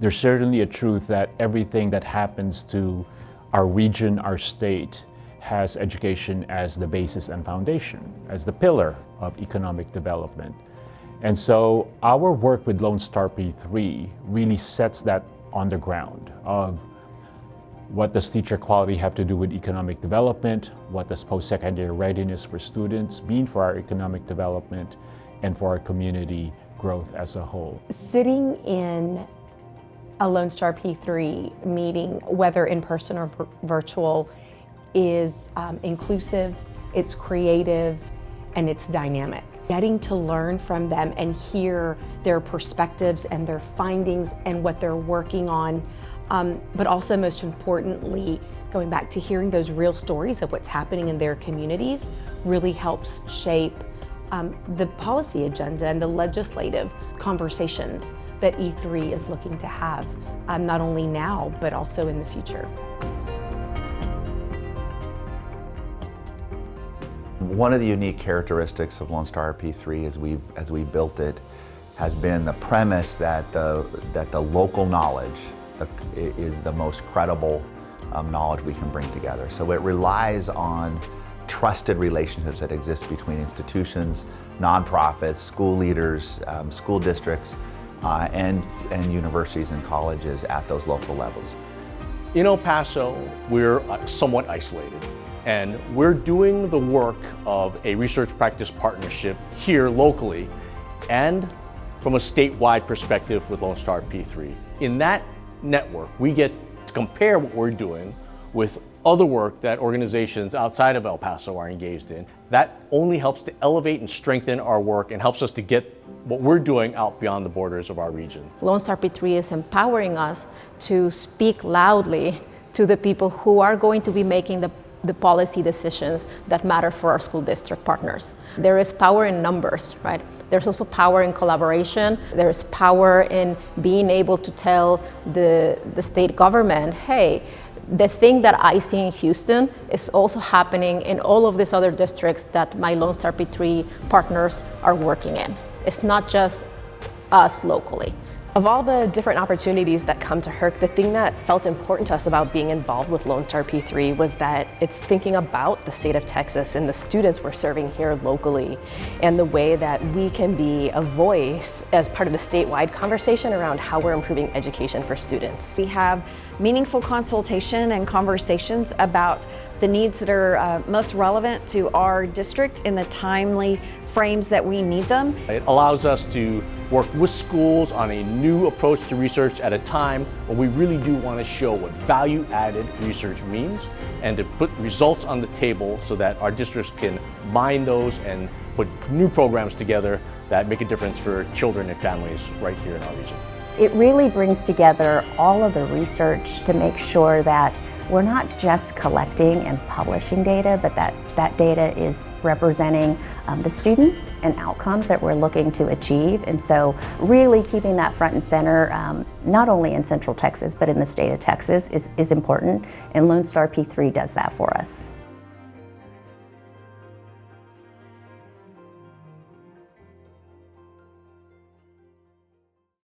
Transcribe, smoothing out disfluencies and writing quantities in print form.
There's certainly a truth that everything that happens to our region, our state, has education as the basis and foundation, as the pillar of economic development. And so our work with LONESTARP3 really sets that on the ground of what does teacher quality have to do with economic development, what does post-secondary readiness for students mean for our economic development and for our community growth as a whole. Sitting in a LONESTARP3 meeting, whether in person or virtual, is inclusive, it's creative, and it's dynamic. Getting to learn from them and hear their perspectives and their findings and what they're working on, but also most importantly, going back to hearing those real stories of what's happening in their communities really helps shape the policy agenda and the legislative conversations that E3 is looking to have, not only now, but also in the future. One of the unique characteristics of LONESTARP3 as we built it has been the premise that the local knowledge is the most credible knowledge we can bring together. So it relies on trusted relationships that exist between institutions, nonprofits, school leaders, school districts, and universities and colleges at those local levels. In El Paso, we're somewhat isolated, and we're doing the work of a research practice partnership here locally and from a statewide perspective with LONESTARP3. In that network, we get to compare what we're doing with other work that organizations outside of El Paso are engaged in. That only helps to elevate and strengthen our work and helps us to get what we're doing out beyond the borders of our region. LONESTARP3 is empowering us to speak loudly to the people who are going to be making the policy decisions that matter for our school district partners. There is power in numbers, right? There's also power in collaboration. There's power in being able to tell the state government, hey, the thing that I see in Houston is also happening in all of these other districts that my LONESTARP3 partners are working in. It's not just us locally. Of all the different opportunities that come to HERC, the thing that felt important to us about being involved with LONESTARP3 was that it's thinking about the state of Texas and the students we're serving here locally and the way that we can be a voice as part of the statewide conversation around how we're improving education for students. We have meaningful consultation and conversations about the needs that are most relevant to our district in the timely frames that we need them. It allows us to work with schools on a new approach to research at a time when we really do want to show what value-added research means and to put results on the table so that our districts can mine those and put new programs together that make a difference for children and families right here in our region. It really brings together all of the research to make sure that we're not just collecting and publishing data, but that data is representing the students and outcomes that we're looking to achieve. And so really keeping that front and center, not only in Central Texas, but in the state of Texas is important, and LONESTARP3 does that for us.